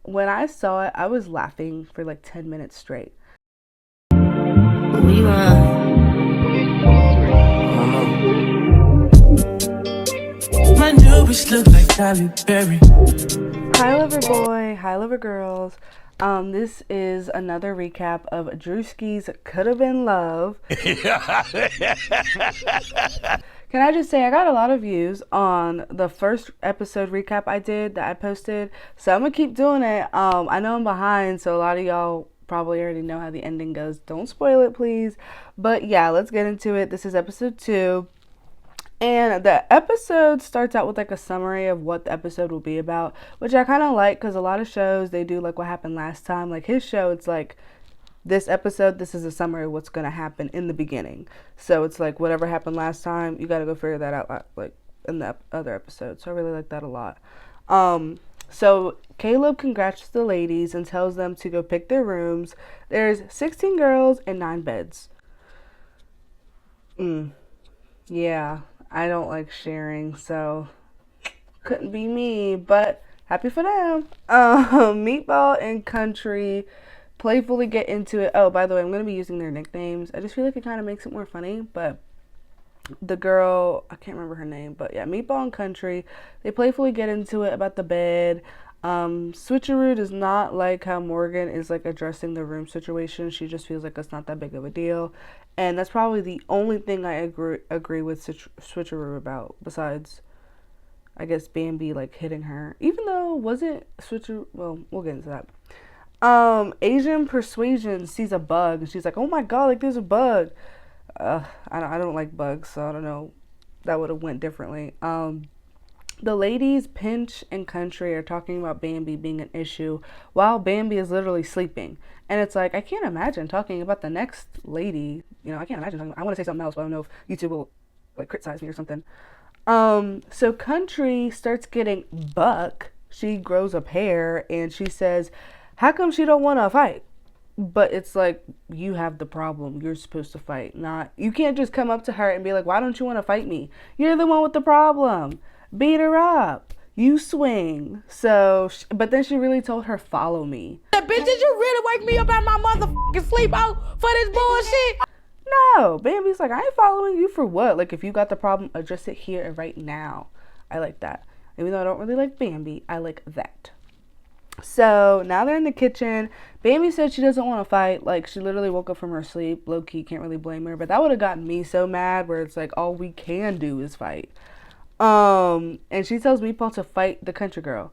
when I saw it, I was laughing for like 10 minutes straight. We My new bitch look like Halle Berry. Hi lover boy, hi lover girls. This is another recap of Druski's Could Have Been Love. Can I just say I got a lot of views on the first episode recap I did that I posted, so I'm gonna keep doing it. I know I'm behind, so a lot of y'all probably already know how the ending goes. Don't spoil it, please. But yeah, let's get into it. This is episode 2. And the episode starts out with like a summary of what the episode will be about, which I kind of like because a lot of shows, they do like what happened last time. Like his show, it's like this episode, this is a summary of what's going to happen in the beginning. So it's like whatever happened last time, you got to go figure that out like in the other episode. So I really like that a lot. So Caleb congrats the ladies and tells them to go pick their rooms. There's 16 girls and 9 beds. Yeah. I don't like sharing, so couldn't be me, but happy for them. Meatball and Country playfully get into it. Oh, by the way, I'm going to be using their nicknames. I just feel like it kind of makes it more funny, but the girl, I can't remember her name, but yeah, Meatball and Country, they playfully get into it about the bed. Switcheroo does not like how Morgan is like addressing the room situation. She just feels like it's not that big of a deal, and that's probably the only thing I agree with Switcheroo about, besides I guess Bambi like hitting her, even though wasn't Switcheroo, well, we'll get into that. Asian Persuasion sees a bug and she's like, oh my god, like there's a bug. I don't like bugs, so I don't know, that would have went differently. The ladies, Pinch and Country, are talking about Bambi being an issue while Bambi is literally sleeping. And it's like, I can't imagine talking about the next lady. You know, I can't imagine talking, I want to say something else, but I don't know if YouTube will like criticize me or something. So Country starts getting Buck. She grows up hair and she says, how come she don't want to fight? But it's like, you have the problem. You're supposed to fight. Not, you can't just come up to her and be like, why don't you want to fight me? You're the one with the problem. Beat her up. You swing. So, but then she really told her, follow me. Bitch, did you really wake me up out my motherfucking sleep out for this bullshit? No. Bambi's like, I ain't following you for what? Like, if you got the problem, address it here and right now. I like that. Even though I don't really like Bambi, I like that. So now they're in the kitchen. Bambi said she doesn't want to fight. Like, she literally woke up from her sleep. Low-key, can't really blame her. But that would have gotten me so mad, where it's like, all we can do is fight. And she tells Meatball to fight the country girl.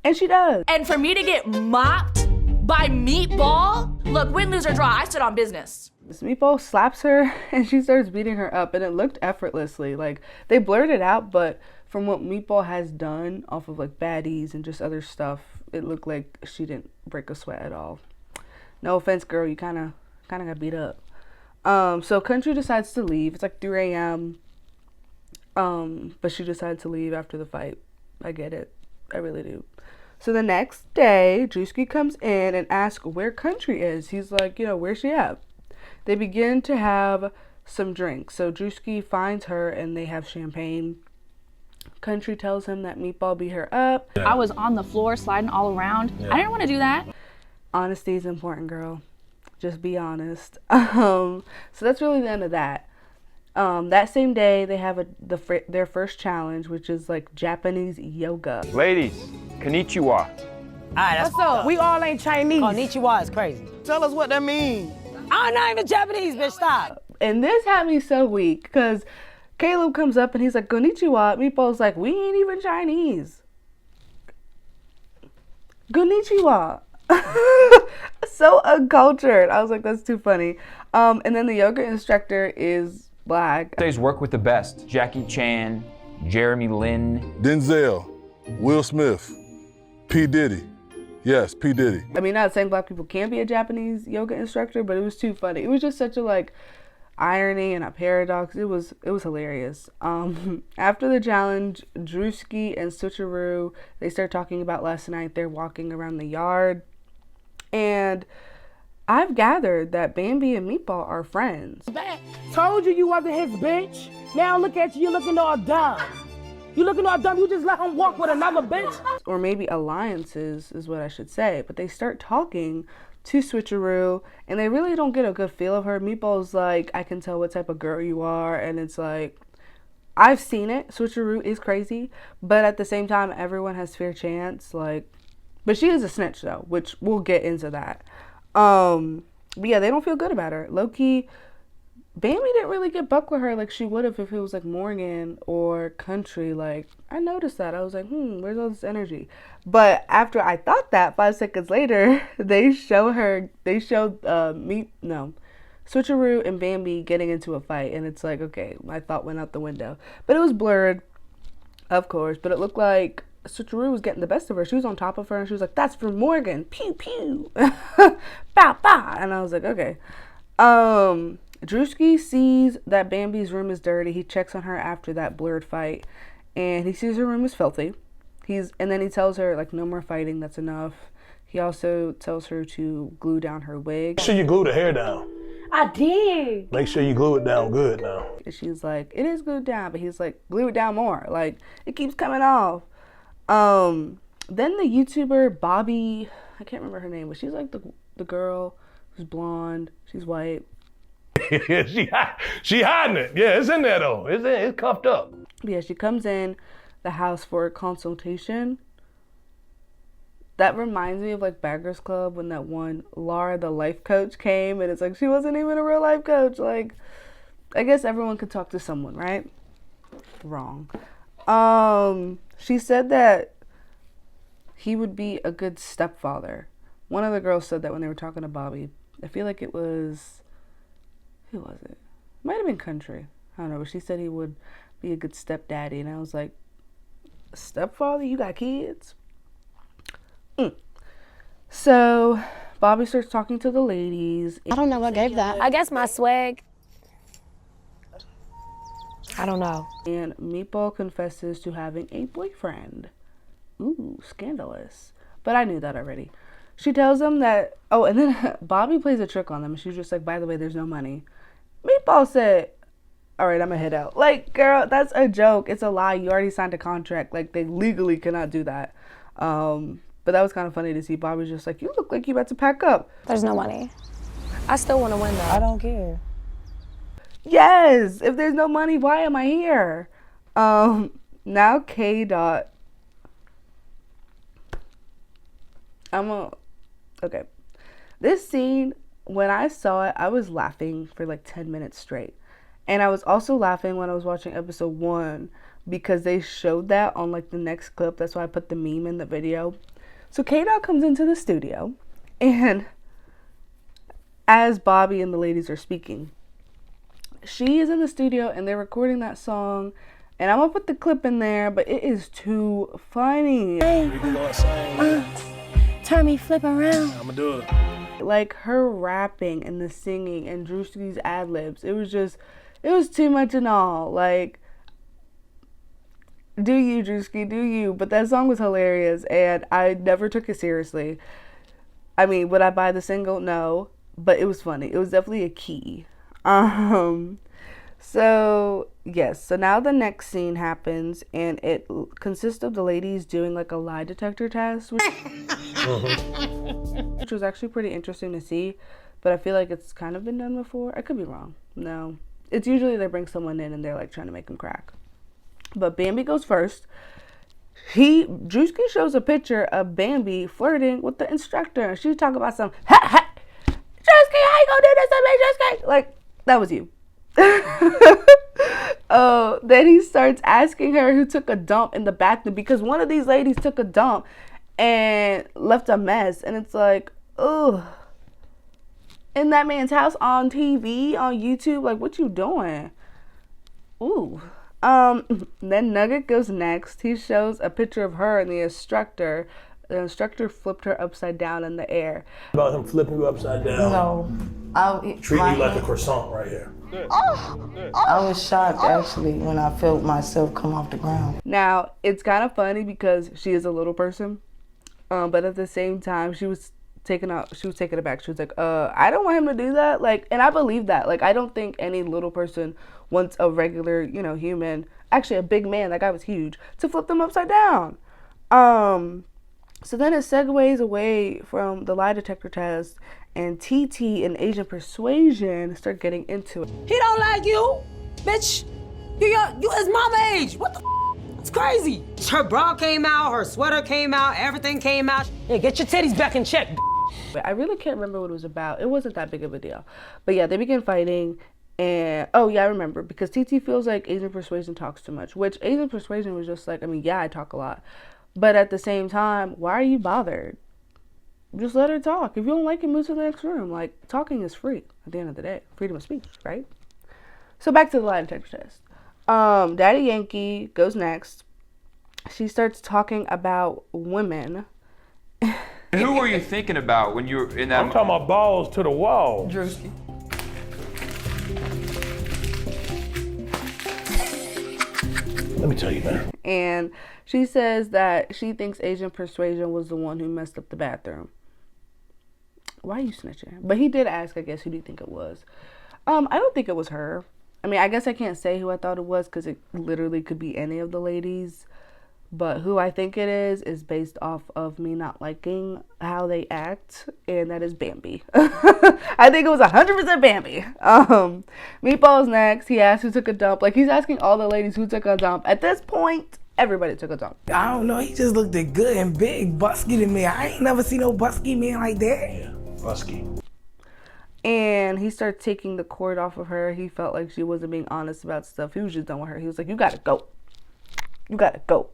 And she does. And for me to get mopped by Meatball? Look, win, lose, or draw, I stood on business. This Meatball slaps her and she starts beating her up. And it looked effortlessly. Like, they blurred it out, but from what Meatball has done off of like baddies and just other stuff, it looked like she didn't break a sweat at all. No offense, girl, you kind of got beat up. So Country decides to leave. It's like 3 a.m. But she decided to leave after the fight. I get it. I really do. So the next day, Druski comes in and asks where Country is. He's like, you know, where's she at? They begin to have some drinks. So Druski finds her and they have champagne. Country tells him that Meatball beat her up. I was on the floor sliding all around. I didn't want to do that. Honesty is important, girl. Just be honest. So that's really the end of that. That same day, they have their first challenge, which is like Japanese yoga. Ladies, konnichiwa. What's up? We all ain't Chinese. Konnichiwa is crazy. Tell us what that means. I'm not even Japanese, bitch, stop. And this had me so weak, because Caleb comes up and he's like, konnichiwa. Meatball's like, we ain't even Chinese. Konnichiwa. So uncultured. I was like, that's too funny. And then the yoga instructor is black. Days work with the best. Jackie Chan, Jeremy Lin. Denzel, Will Smith, P. Diddy. Yes, P. Diddy. I mean, not saying black people can't be a Japanese yoga instructor, but it was too funny. It was just such a like irony and a paradox. It was hilarious. After the challenge, Druski and Switcheroo, they start talking about last night. They're walking around the yard, and I've gathered that Bambi and Meatball are friends. Told you wasn't his bitch. Now look at you, you're looking all dumb. You looking all dumb, you just let him walk with another bitch? Or maybe alliances is what I should say. But they start talking to Switcheroo, and they really don't get a good feel of her. Meatball's like, I can tell what type of girl you are, and it's like, I've seen it. Switcheroo is crazy, but at the same time, everyone has fair chance. Like, but she is a snitch though, which we'll get into that. But yeah, they don't feel good about her. Low-key, Bambi didn't really get buck with her like she would have if it was like Morgan or Country. Like, I noticed that. I was like, where's all this energy? But after I thought that, 5 seconds later, they showed Switcheroo and Bambi getting into a fight. And it's like, okay, my thought went out the window. But it was blurred, of course. But it looked like Switcheroo was getting the best of her. She was on top of her and she was like, that's for Morgan. Pew, pew. Bow, bow. And I was like, okay. Druski sees that Bambi's room is dirty. He checks on her after that blurred fight. And he sees her room is filthy. And then he tells her, like, no more fighting. That's enough. He also tells her to glue down her wig. Make sure you glue the hair down. I did. Make sure you glue it down good now. And she's like, it is glued down. But he's like, glue it down more. Like, it keeps coming off. Then the YouTuber Bobby, I can't remember her name, but she's like the girl who's blonde. She's white. Yeah, she hiding it. Yeah, it's in there though. It's cuffed up. Yeah, she comes in the house for a consultation. That reminds me of like Baggers Club when that one Laura the life coach came, and it's like she wasn't even a real life coach. Like, I guess everyone could talk to someone, right? Wrong. She said that he would be a good stepfather. One of the girls said that when they were talking to Bobby. I feel like it was, who was it? Might have been Country. I don't know, but she said he would be a good stepdaddy, and I was like, stepfather? You got kids? So Bobby starts talking to the ladies. I don't know what gave that. I guess my swag. I don't know. And Meatball confesses to having a boyfriend. Ooh, scandalous. But I knew that already. She tells him that, oh, and then Bobby plays a trick on them. She's just like, by the way, there's no money. Meatball said, all right, I'm gonna head out. Like, girl, that's a joke. It's a lie. You already signed a contract. Like, they legally cannot do that. But that was kind of funny to see. Bobby's just like, you look like you about to pack up. There's no money. I still want to win though. I don't care. Yes, if there's no money, why am I here? Now K Dot. Okay. This scene, when I saw it, I was laughing for like 10 minutes straight. And I was also laughing when I was watching episode 1 because they showed that on like the next clip. That's why I put the meme in the video. So K Dot comes into the studio, and as Bobby and the ladies are speaking, she is in the studio and they're recording that song, and I'm gonna put the clip in there, but it is too funny. Turn me flip around. I'ma do it. Like her rapping and the singing and Druski's ad-libs, it was too much and all. Like, do you, Druski, do you? But that song was hilarious, and I never took it seriously. I mean, would I buy the single? No, but it was funny. It was definitely a key. So yes, so now the next scene happens, and it consists of the ladies doing like a lie detector test, which was actually pretty interesting to see, but I feel like it's kind of been done before. I could be wrong. No, it's usually they bring someone in and they're like trying to make them crack. But Bambi goes first. Druski shows a picture of Bambi flirting with the instructor. She's talking about some, ha, Druski, how you gonna do this to me, Druski? Like, that was you. Then he starts asking her who took a dump in the bathroom, because one of these ladies took a dump and left a mess. And it's like, ugh. In that man's house on TV, on YouTube, like, what you doing? Ooh. Then Nugget goes next. He shows a picture of her and the instructor. The instructor flipped her upside down in the air. About him flipping you upside down. No. Treating you like a croissant right here. I was shocked actually when I felt myself come off the ground. Now, it's kind of funny because she is a little person. But at the same time, she was taken aback. She was like, I don't want him to do that. Like, and I believe that. Like, I don't think any little person wants a regular, human actually a big man, that guy was huge, to flip them upside down. So then it segues away from the lie detector test, and TT and Asian Persuasion start getting into it. He don't like you, bitch. You his mama age. What the f? It's crazy. Her bra came out, her sweater came out, everything came out. Yeah, get your titties back in check. I really can't remember what it was about. It wasn't that big of a deal. But yeah, they begin fighting. And, oh yeah, I remember. Because TT feels like Asian Persuasion talks too much. Which Asian Persuasion was just like, I mean, yeah, I talk a lot. But at the same time, why are you bothered? Just let her talk. If you don't like it, move to the next room. Like, talking is free at the end of the day. Freedom of speech, right? So back to the lie detector test. Daddy Yankee goes next. She starts talking about women. Who were you thinking about when you were in that? I'm talking about balls to the wall. Druski. Let me tell you, man. And she says that she thinks Asian Persuasion was the one who messed up the bathroom. Why are you snitching? But he did ask, I guess, who do you think it was? I don't think it was her. I mean, I guess I can't say who I thought it was because it literally could be any of the ladies. But who I think it is based off of me not liking how they act, and that is Bambi. I think it was 100% Bambi. Meatball's next. He asked who took a dump. Like, he's asking all the ladies who took a dump. At this point, everybody took a dump. I don't know, he just looked good and big, busky to me. I ain't never seen no busky man like that. Yeah, busky. And he started taking the cord off of her. He felt like she wasn't being honest about stuff. He was just done with her. He was like, you gotta go. You gotta go.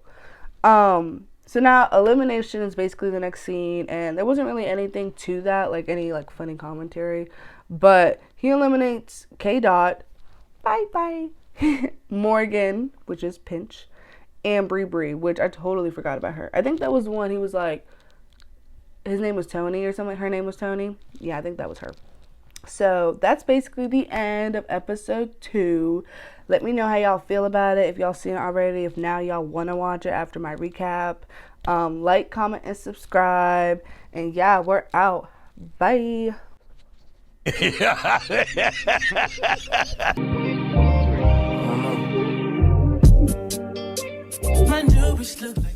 So now elimination is basically the next scene, and there wasn't really anything to that, like any like funny commentary, but he eliminates K-Dot, bye, Morgan, which is Pinch, and Bree, which I totally forgot about her. I think that was the one he was like, his name was Tony or something. Her name was Tony. Yeah, I think that was her. So that's basically the end of episode 2. Let me know how y'all feel about it. If y'all seen it already, if now y'all want to watch it after my recap. Like, comment, and subscribe. And yeah, we're out. Bye. My newest look like